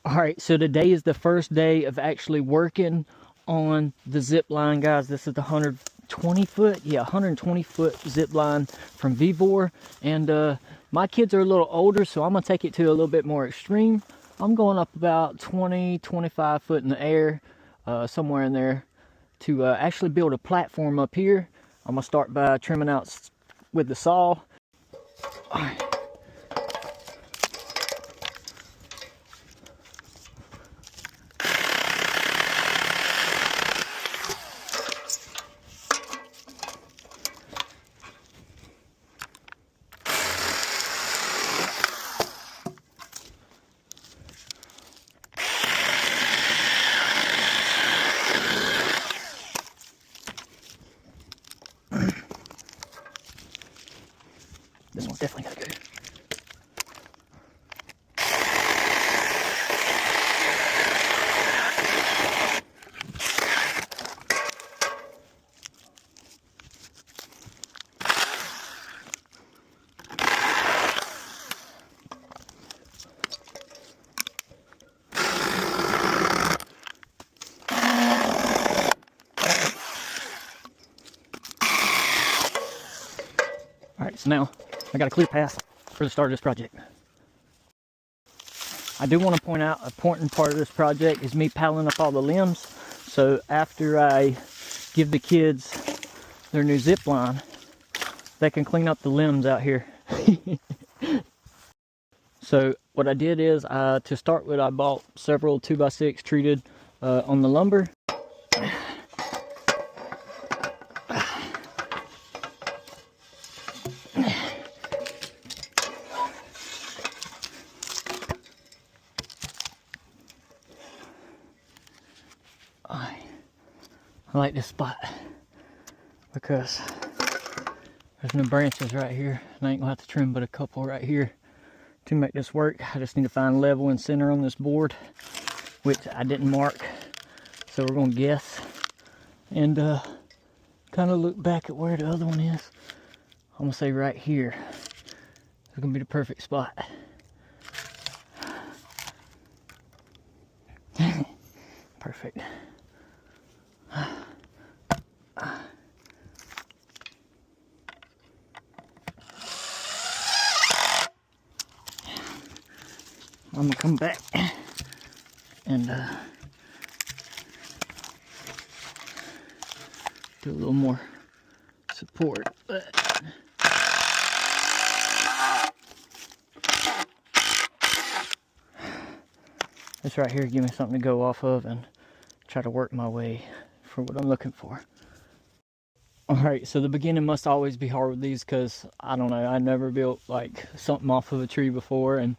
Alright, so today is the first day of actually working on the zip line, guys. This is the 120 foot, yeah, 120 foot zip line from Vevor. And my kids are a little older, so I'm gonna take it to a little bit more extreme. I'm going up about 20-25 foot in the air, somewhere in there, to actually build a platform up here. I'm gonna start by trimming out with the saw. Alright. This one's definitely gotta go. Alright, so now I got a clear path for the start of this project. I do want to point out, a important part of this project is me piling up all the limbs. So after I give the kids their new zip line, they can clean up the limbs out here. So what I did is, to start with, I bought several 2x6 treated on the lumber. I like this spot because there's no branches right here, and I ain't gonna have to trim but a couple right here to make this work. I just need to find level and center on this board, which I didn't mark, so we're gonna guess and kind of look back at where the other one is. I'm gonna say right here is gonna be the perfect spot. Perfect. I'm gonna come back and do a little more support. This right here give me something to go off of and try to work my way for what I'm looking for. Alright, so the beginning must always be hard with these because, I don't know, I never built like something off of a tree before. And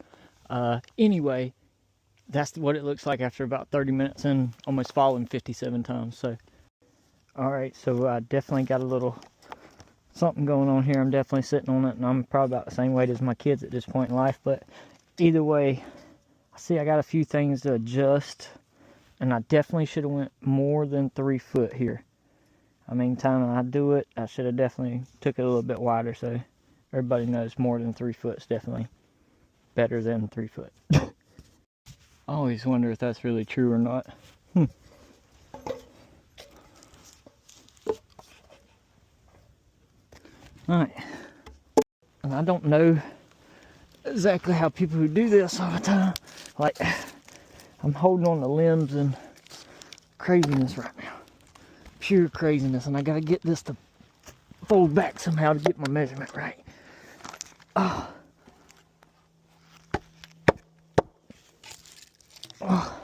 anyway, that's what it looks like after about 30 minutes and almost falling 57 times. So, alright, so I definitely got a little something going on here. I'm definitely sitting on it, and I'm probably about the same weight as my kids at this point in life. But either way, I see I got a few things to adjust, and I definitely should have went more than 3 foot here. I mean, time I do it, I should have definitely took it a little bit wider, so everybody knows more than 3 foot is definitely better than 3 foot. I always wonder if that's really true or not. Alright. And I don't know exactly how people who do this all the time, like, I'm holding on to limbs and craziness right now. Pure craziness, and I gotta get this to fold back somehow to get my measurement right. Oh. Oh.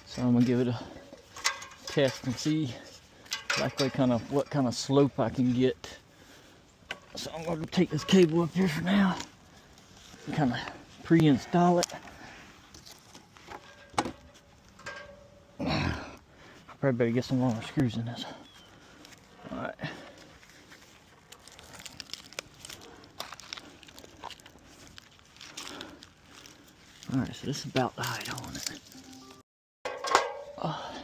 So I'm gonna give it a test and see exactly what kind of slope I can get. So I'm gonna take this cable up here for now and kind of pre-install it. Probably better get some longer screws in this. Alright. Alright, so this is about the height on it. Oh.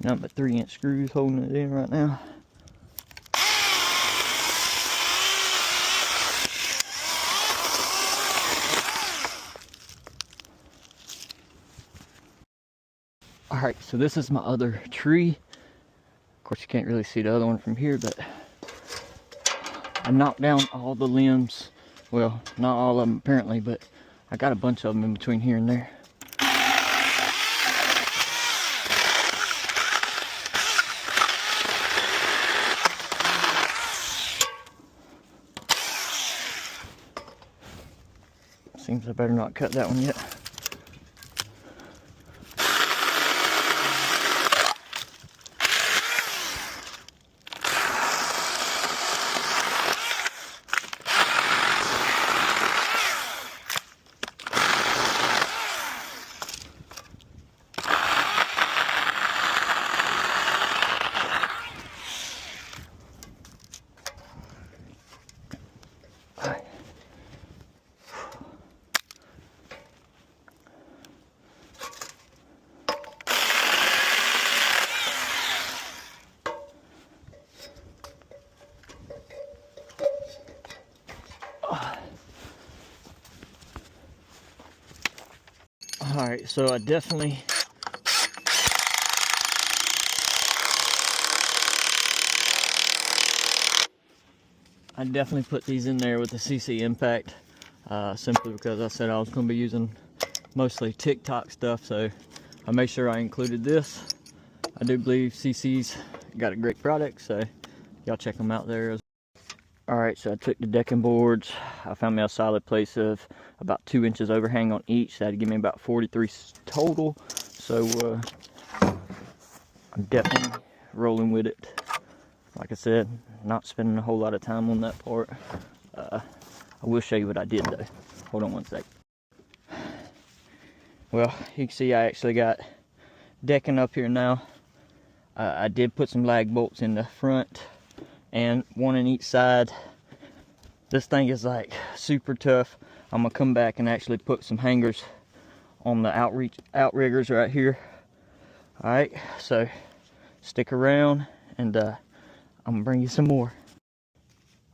Nothing but 3-inch screws holding it in right now. Alright, so this is my other tree. Of course, you can't really see the other one from here, but I knocked down all the limbs. Well, not all of them apparently, but I got a bunch of them in between here and there. Seems I better not cut that one yet. Alright, so I definitely put these in there with the CC Impact, simply because I said I was going to be using mostly TikTok stuff, so I made sure I included this. I do believe CC's got a great product, so y'all check them out there. Alright, so I took the decking boards. I found me a solid place of about 2 inches overhang on each. That'd give me about 43 total. So I'm definitely rolling with it. Like I said, not spending a whole lot of time on that part. I will show you what I did though. Hold on one sec. Well, you can see I actually got decking up here now. I did put some lag bolts in the front and one on each side. This thing is like super tough. I'm gonna come back and actually put some hangers on the outriggers right here. All right, so stick around and I'm gonna bring you some more.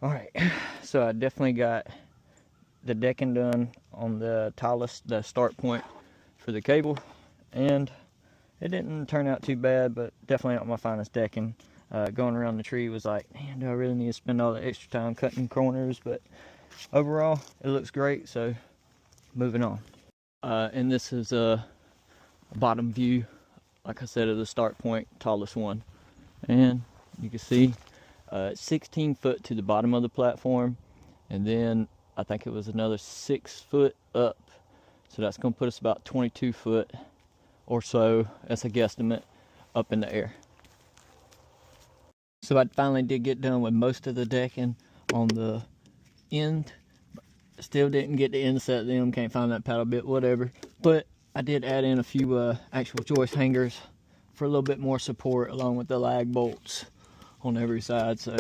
All right, so I definitely got the decking done on the tallest, the start point for the cable, and it didn't turn out too bad, but definitely not my finest decking. Going around the tree was like, man, do I really need to spend all the extra time cutting corners? But overall, it looks great, so moving on. And this is a bottom view, like I said, of the start point, tallest one. And you can see 16 foot to the bottom of the platform, and then I think it was another 6 foot up. So that's going to put us about 22 foot or so, as a guesstimate, up in the air. So I finally did get done with most of the decking on the end. Still didn't get to inset them, can't find that paddle bit, whatever. But I did add in a few actual joist hangers for a little bit more support, along with the lag bolts on every side. So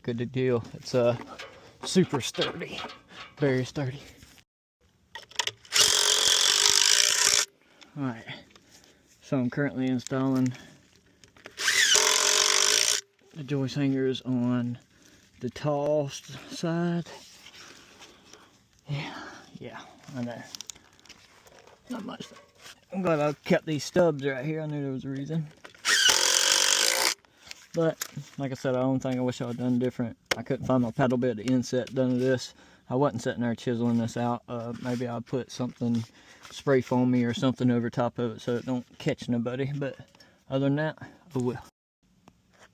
good deal. It's super sturdy, very sturdy. All right, so I'm currently installing the joist hangers on the tall side. Yeah, I know. Not much. I'm glad I kept these stubs right here. I knew there was a reason. But, like I said, the only thing I wish I had done different, I couldn't find my paddle bit to inset done to this. I wasn't sitting there chiseling this out. Maybe I'll put something spray foamy or something over top of it so it don't catch nobody. But other than that, I will.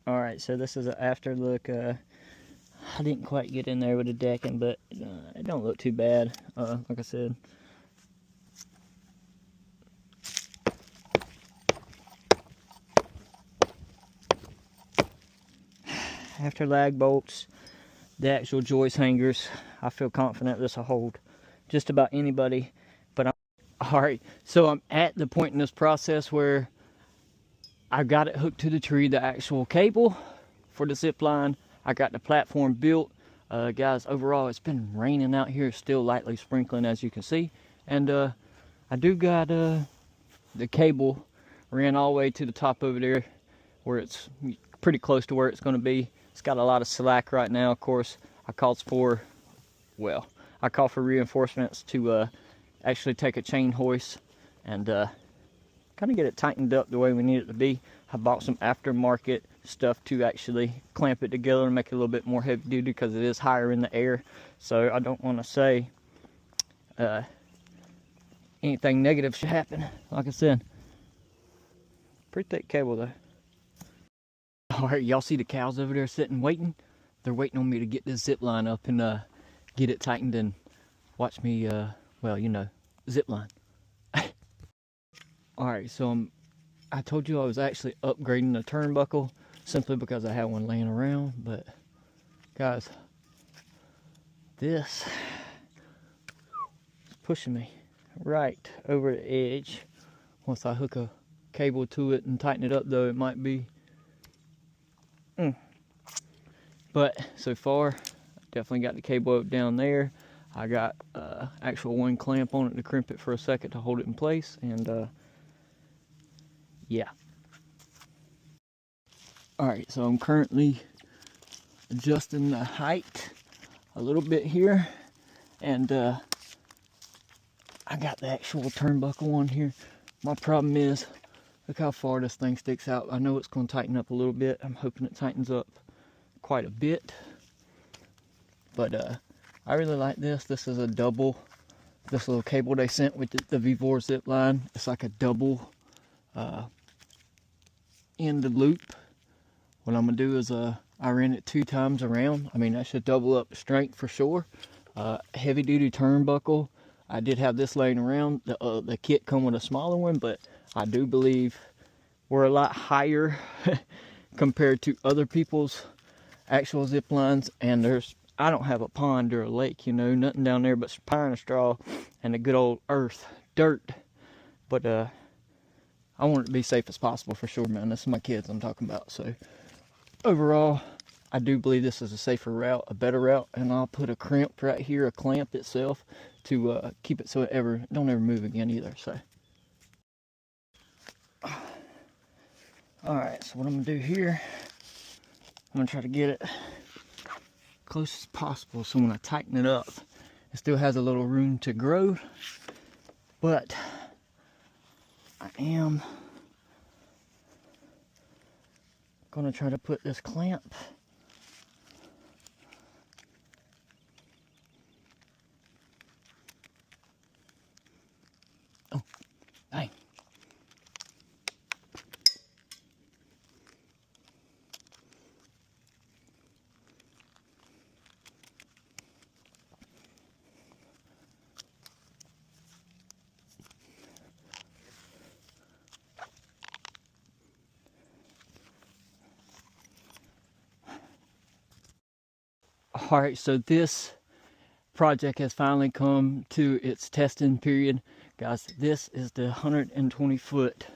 Alright, so this is an after look. I didn't quite get in there with the decking, but it don't look too bad. Like I said, after lag bolts, the actual joist hangers, I feel confident this will hold just about anybody. But alright, so I'm at the point in this process where I got it hooked to the tree, the actual cable for the zip line. I got the platform built. Guys, overall it's been raining out here, still lightly sprinkling as you can see. And I do got the cable ran all the way to the top over there where it's pretty close to where it's going to be. It's got a lot of slack right now. Of course, I called for reinforcements to actually take a chain hoist and kind of get it tightened up the way we need it to be. I bought some aftermarket stuff to actually clamp it together and make it a little bit more heavy duty because it is higher in the air. So I don't want to say anything negative should happen. Like I said, pretty thick cable though. Alright, y'all see the cows over there sitting waiting? They're waiting on me to get this zip line up and get it tightened and watch me, well, you know, zip line. Alright, so I told you I was actually upgrading the turnbuckle simply because I had one laying around, but guys, this is pushing me right over the edge. Once I hook a cable to it and tighten it up though, it might be but so far definitely got the cable up down there. I got actual one clamp on it to crimp it for a second to hold it in place, and yeah. Alright, so I'm currently adjusting the height a little bit here, and I got the actual turnbuckle on here. My problem is, look how far this thing sticks out. I know it's going to tighten up a little bit. I'm hoping it tightens up quite a bit, but I really like this. This is a double, this little cable they sent with the Vevor Zip Line. It's like a double end loop. What I'm gonna do is I ran it 2 times around. I mean, that should double up the strength for sure. Heavy duty turnbuckle. I did have this laying around. The kit come with a smaller one, but I do believe we're a lot higher compared to other people's actual zip lines. And I don't have a pond or a lake, you know, nothing down there but pine and straw and the good old earth, dirt. But I want it to be safe as possible for sure, man. This is my kids I'm talking about. So overall, I do believe this is a safer route, a better route, and I'll put a crimp right here, a clamp itself, to keep it so it don't ever move again either. So, all right. So what I'm gonna do here, I'm gonna try to get it close as possible. So when I tighten it up, it still has a little room to grow, but I am gonna try to put this clamp dang. Alright, so this project has finally come to its testing period. Guys, this is the 120-foot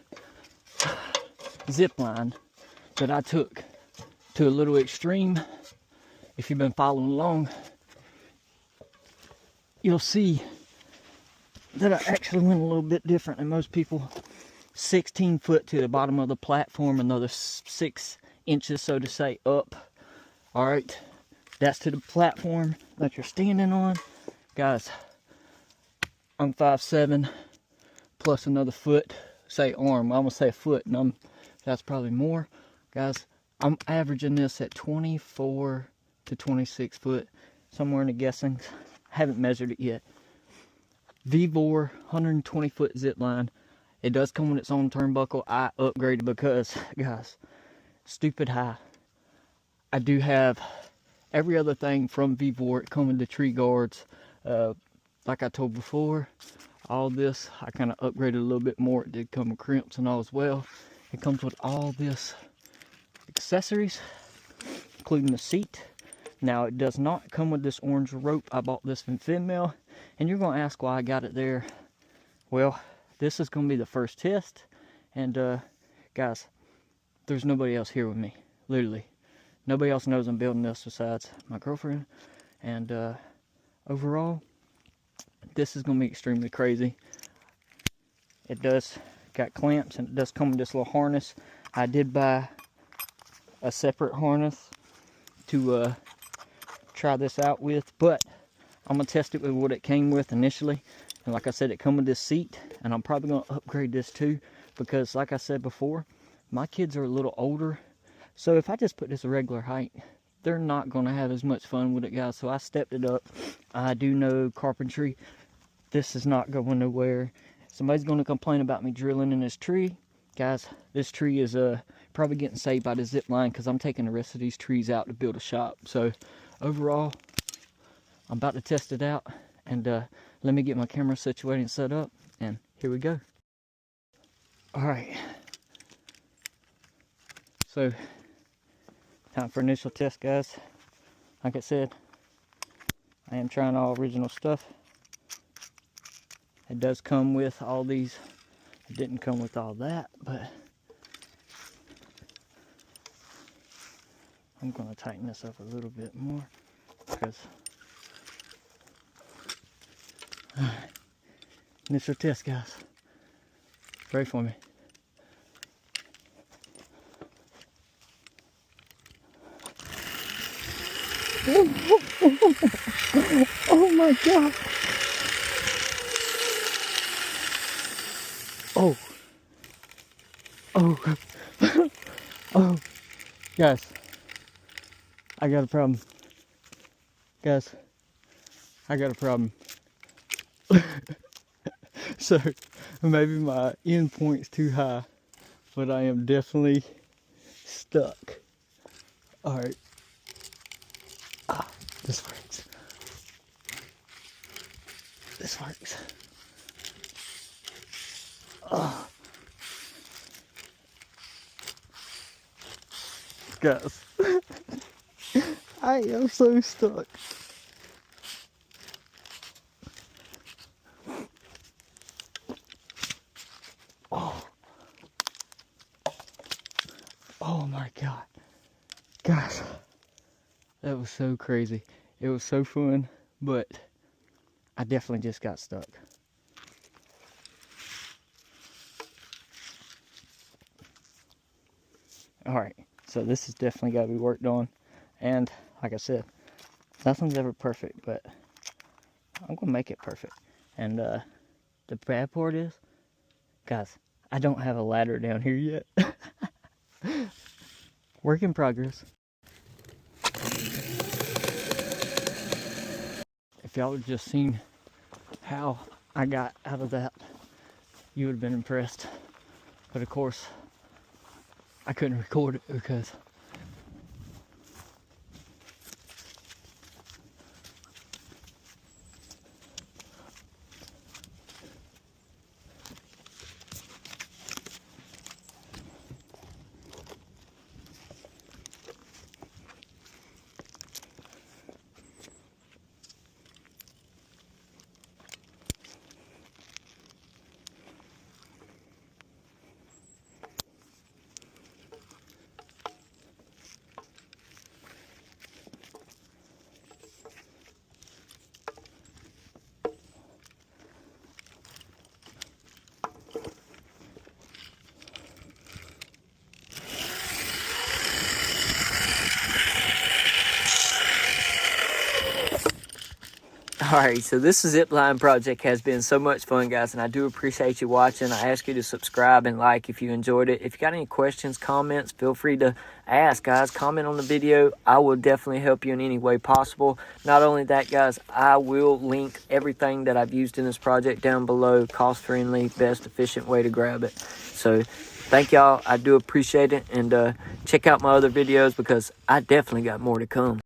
zip line that I took to a little extreme. If you've been following along, you'll see that I actually went a little bit different than most people. 16 foot to the bottom of the platform, another 6 inches, so to say, up. Alright. That's to the platform that you're standing on. Guys, I'm 5'7", plus another foot, say arm. I'm gonna say a foot, and that's probably more. Guys, I'm averaging this at 24 to 26 foot, somewhere in the guessing. I haven't measured it yet. Vevor 120-foot zip line. It does come with its own turnbuckle. I upgraded because, guys, stupid high. I do have every other thing from Vevor. It comes with the tree guards. Like I told before, all this, I kind of upgraded a little bit more. It did come with crimps and all as well. It comes with all this accessories, including the seat. Now, it does not come with this orange rope. I bought this from FinMail, and you're going to ask why I got it there. Well, this is going to be the first test, and guys, there's nobody else here with me, literally. Nobody else knows I'm building this besides my girlfriend. And overall, this is going to be extremely crazy. It does got clamps, and it does come with this little harness. I did buy a separate harness to try this out with, but I'm gonna test it with what it came with initially. And like I said, it come with this seat, and I'm probably gonna upgrade this too, because like I said before, my kids are a little older, so if I just put this regular height, they're not gonna have as much fun with it, guys. So I stepped it up. I do know carpentry, this is not going nowhere. Somebody's gonna complain about me drilling in this tree. Guys, this tree is probably getting saved by the zip line, because I'm taking the rest of these trees out to build a shop. So overall, I'm about to test it out, and let me get my camera situated and set up, and here we go. All right, so time for initial test, guys. Like I said, I am trying all original stuff. It does come with all these. It didn't come with all that, but I'm going to tighten this up a little bit more, because initial test, guys. Pray for me. Oh my God. Oh. Oh. Oh. Guys, I got a problem. Guys, I got a problem. So maybe my end point's too high, but I am definitely stuck. All right. Ah, this works. This works. Oh. Guys, I am so stuck. Oh. Oh my God. Guys, that was so crazy. It was so fun, but I definitely just got stuck. Alright, so this has definitely got to be worked on. And like I said, nothing's ever perfect, but I'm going to make it perfect. And the bad part is, guys, I don't have a ladder down here yet. Work in progress. If y'all had just seen how I got out of that, you would have been impressed. But of course, I couldn't record it because Alright, so this Zipline project has been so much fun, guys, and I do appreciate you watching. I ask you to subscribe and like if you enjoyed it. If you got any questions, comments, feel free to ask, guys. Comment on the video. I will definitely help you in any way possible. Not only that, guys, I will link everything that I've used in this project down below. Cost-friendly, best, efficient way to grab it. So thank y'all. I do appreciate it, and check out my other videos because I definitely got more to come.